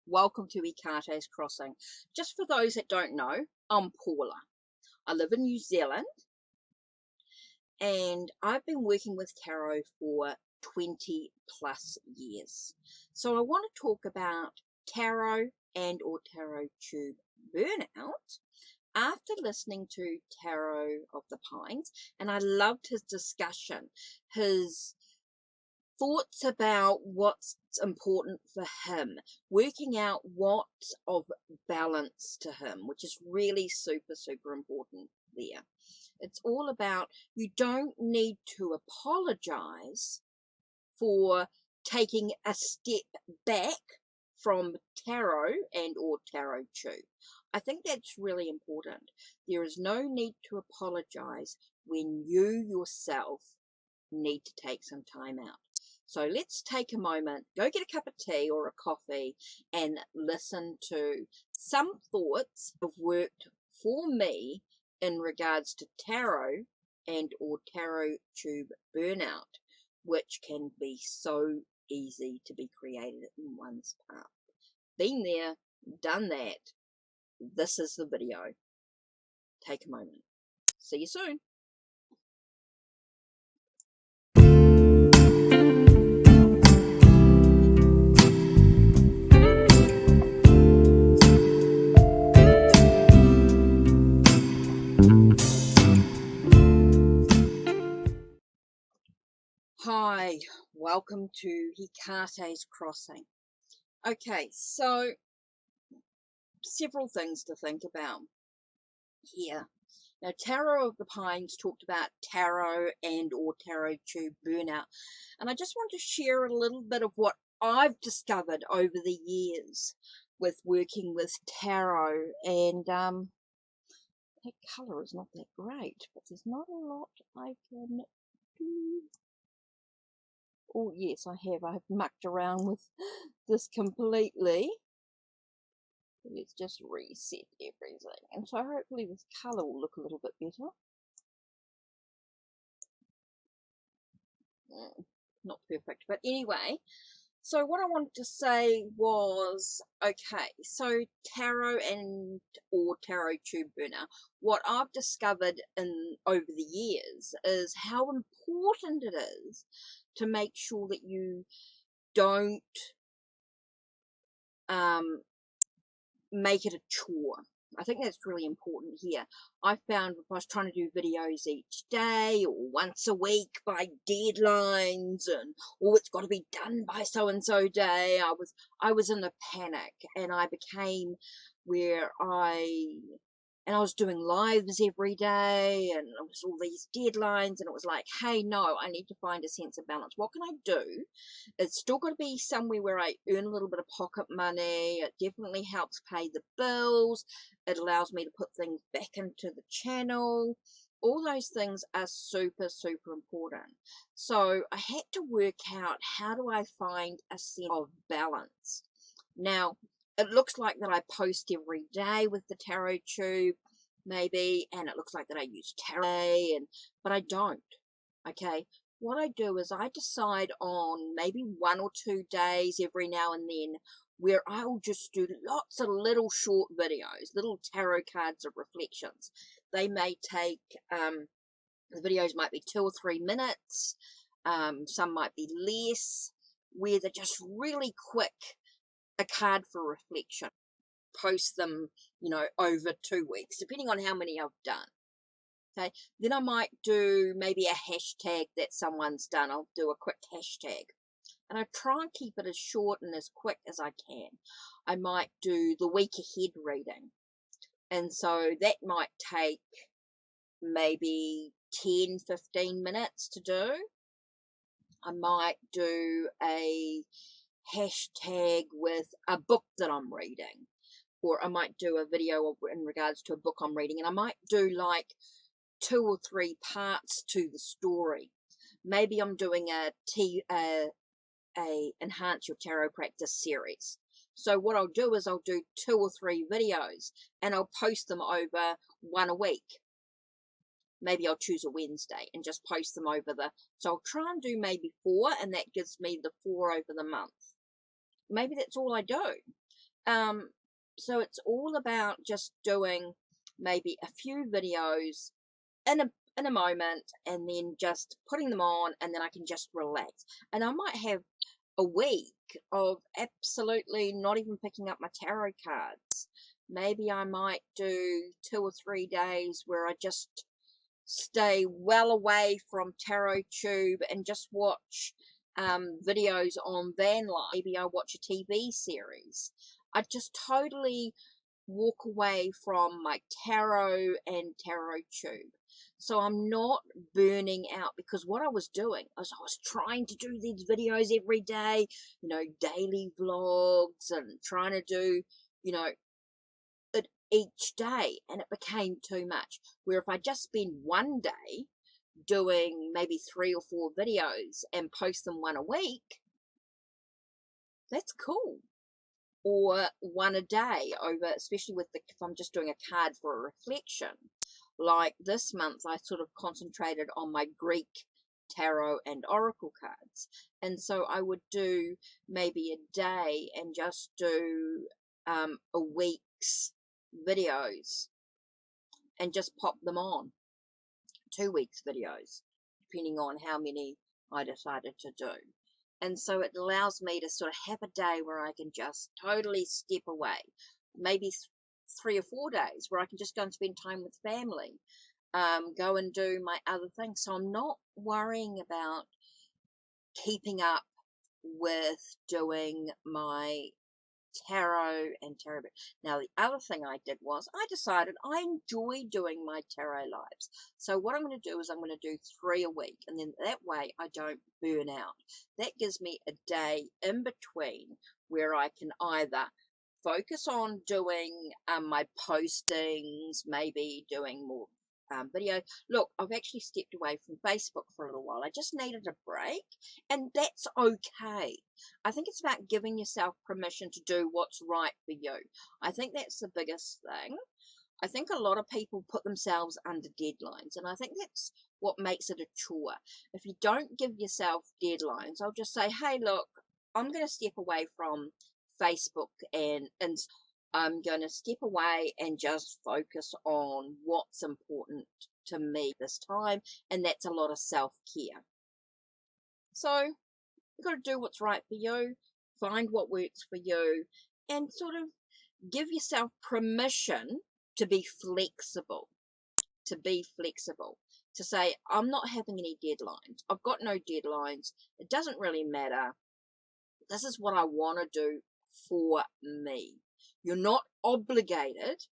Welcome to Ekate's Crossing. Just for those that don't know, I'm Paula. I live in New Zealand and I've been working with tarot for 20 plus years. So I want to talk about tarot and or TarotTube burnout after listening to Tarot of the Pines, and I loved his discussion, his thoughts about what's important for him, working out what's of balance to him, which is really super important there. It's all about, you don't need to apologize for taking a step back from tarot and or TarotTube. I think that's really important. There is no need to apologize when you yourself need to take some time out. So let's take a moment, go get a cup of tea or a coffee and listen to some thoughts that have worked for me in regards to tarot and or TarotTube burnout, which can be so easy to be created in one's path. Been there, done that. This is the video. Take a moment. See you soon. Hi, welcome to Ekate's Crossing. Okay, so several things to think about here. Now, Tarot of the Pines talked about tarot and or TarotTube burnout, and I just want to share a little bit of what I've discovered over the years with working with tarot. And that colour is not that great, but there's not a lot I can do. Oh yes, I have. I've mucked around with this completely. Let's just reset everything. And so hopefully this colour will look a little bit better. Not perfect, but anyway. So what I wanted to say was, okay, so tarot and or TarotTube burnout, what I've discovered over the years is how important it is to make sure that you don't make it a chore. I think that's really important here. I found if I was trying to do videos each day or once a week by deadlines and it's got to be done by so and so day, I was in a panic, and I became where I was doing lives every day, and it was all these deadlines, and it was like, hey, no, I need to find a sense of balance. What can I do? It's still got to be somewhere where I earn a little bit of pocket money. It definitely helps pay the bills. It allows me to put things back into the channel. All those things are super important. So I had to work out, how do I find a sense of balance? Now, it looks like that I post every day with the TarotTube, maybe, and it looks like that I use tarot, but I don't. Okay, what I do is I decide on maybe 1 or 2 days every now and then where I will just do lots of little short videos, little tarot cards of reflections. They may take, the videos might be 2 or 3 minutes, some might be less, where they're just really quick, a card for reflection. Post them, over 2 weeks, depending on how many I've done. Okay, then I might do maybe a hashtag that someone's done. I'll do a quick hashtag, and I try and keep it as short and as quick as I can. I might do the week ahead reading, and so that might take maybe 10-15 minutes to do. I might do a hashtag with a book that I'm reading, or I might do a video in regards to a book I'm reading, and I might do like 2 or 3 parts to the story. Maybe I'm doing a Enhance Your Tarot Practice series. So what I'll do is I'll do 2 or 3 videos, and I'll post them over 1 a week. Maybe I'll choose a Wednesday and just post them over so I'll try and do maybe 4, and that gives me the 4 over the month. Maybe that's all I do. So it's all about just doing maybe a few videos in a moment, and then just putting them on, and then I can just relax. And I might have a week of absolutely not even picking up my tarot cards. Maybe I might do 2 or 3 days where I just stay well away from TarotTube and just watch videos on van life. Maybe I watch a TV series. I just totally walk away from my tarot and TarotTube. So I'm not burning out, because what I was doing was I was trying to do these videos every day, daily vlogs, and trying to do, it each day, and it became too much. Where if I just spend one day doing maybe 3 or 4 videos and post them one a week, that's cool. Or one a day over, especially if I'm just doing a card for a reflection. Like this month, I sort of concentrated on my Greek tarot and oracle cards. And so I would do maybe a day and just do a week's videos and just pop them on. 2 weeks videos, depending on how many I decided to do. And so it allows me to sort of have a day where I can just totally step away. Maybe 3 or 4 days where I can just go and spend time with family, go and do my other things. So I'm not worrying about keeping up with doing my tarot and tarot. Now, the other thing I did was I decided I enjoy doing my tarot lives. So what I'm going to do is I'm going to do 3 a week, and then that way I don't burn out. That gives me a day in between where I can either focus on doing my postings, maybe doing more video. Look, I've actually stepped away from Facebook for a little while. I just needed a break, and that's okay. I think it's about giving yourself permission to do what's right for you. I think that's the biggest thing. I think a lot of people put themselves under deadlines, and I think that's what makes it a chore. If you don't give yourself deadlines, I'll just say, hey, look, I'm going to step away from Facebook and I'm going to step away and just focus on what's important to me this time, and that's a lot of self-care. So you've got to do what's right for you, find what works for you, and sort of give yourself permission to be flexible, to say, I'm not having any deadlines. I've got no deadlines. It doesn't really matter. This is what I want to do for me. You're not obligated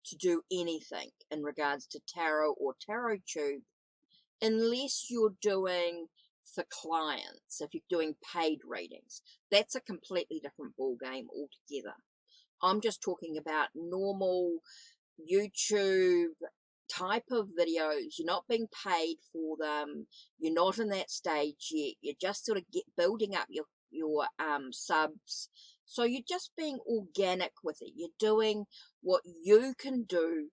to do anything in regards to tarot or TarotTube unless you're doing for clients. If you're doing paid readings, that's a completely different ball game altogether. I'm just talking about normal YouTube type of videos. You're not being paid for them. You're not in that stage yet. You're just sort of building up your subs. So you're just being organic with it. You're doing what you can do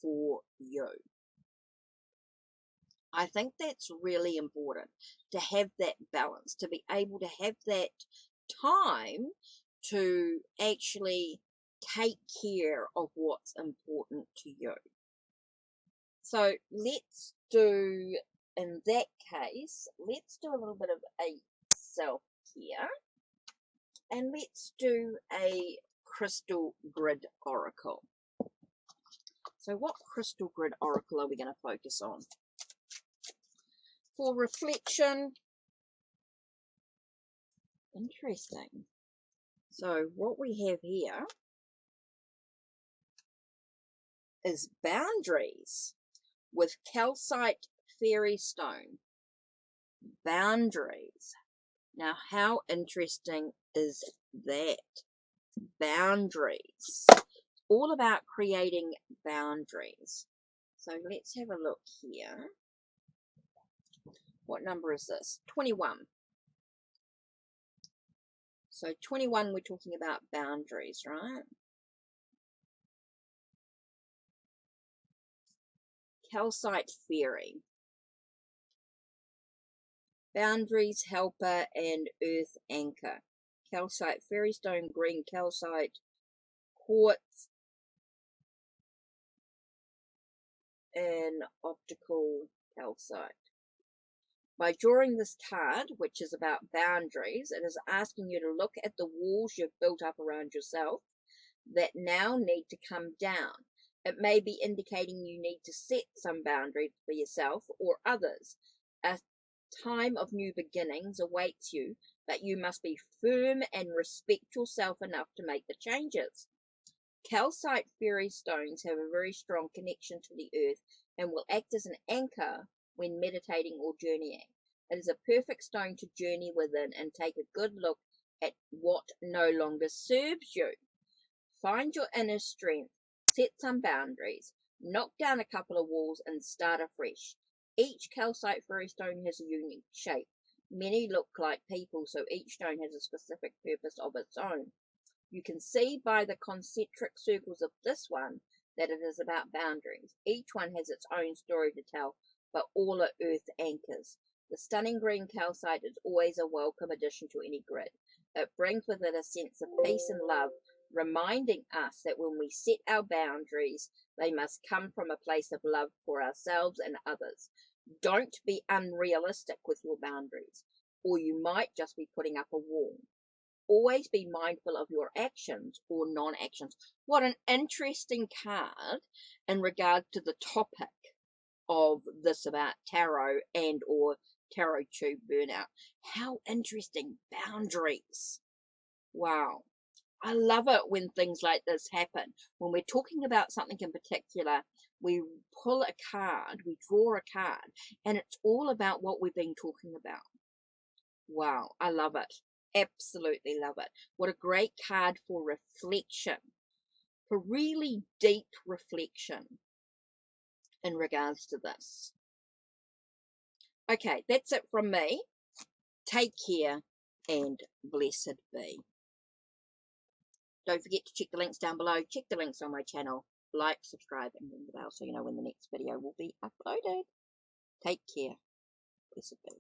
for you. I think that's really important, to have that balance, to be able to have that time to actually take care of what's important to you. So let's do, in that case, let's do a little bit of a self-care, and let's do a crystal grid oracle. So what crystal grid oracle are we going to focus on? For reflection, interesting. So what we have here is boundaries with calcite fairy stone. Boundaries. Now, how interesting is that? Boundaries. All about creating boundaries. So let's have a look here. What number is this? 21. So 21, we're talking about boundaries, right? Calcite fairy. Boundaries, Helper, and Earth Anchor. Calcite, Fairy Stone, Green Calcite, Quartz, and Optical Calcite. By drawing this card, which is about boundaries, it is asking you to look at the walls you've built up around yourself that now need to come down. It may be indicating you need to set some boundaries for yourself or others. A time of new beginnings awaits you, but you must be firm and respect yourself enough to make the changes. Calcite fairy stones have a very strong connection to the earth and will act as an anchor when meditating or journeying. It is a perfect stone to journey within and take a good look at what no longer serves you. Find your inner strength, set some boundaries, knock down a couple of walls and start afresh. Each calcite fairy stone has a unique shape. Many look like people, so each stone has a specific purpose of its own. You can see by the concentric circles of this one that it is about boundaries. Each one has its own story to tell, but all are earth anchors. The stunning green calcite is always a welcome addition to any grid. It brings with it a sense of peace and love, reminding us that when we set our boundaries, they must come from a place of love for ourselves and others. Don't be unrealistic with your boundaries, or you might just be putting up a wall. Always be mindful of your actions or non-actions. What an interesting card in regard to the topic of this about tarot and or TarotTube burnout. How interesting. Boundaries. Wow. I love it when things like this happen. When we're talking about something in particular, we pull a card, we draw a card, and it's all about what we've been talking about. Wow, I love it. Absolutely love it. What a great card for reflection, for really deep reflection in regards to this. Okay, that's it from me. Take care and blessed be. Don't forget to check the links down below. Check the links on my channel. Like, subscribe, and ring the bell so you know when the next video will be uploaded. Take care. Blessed be.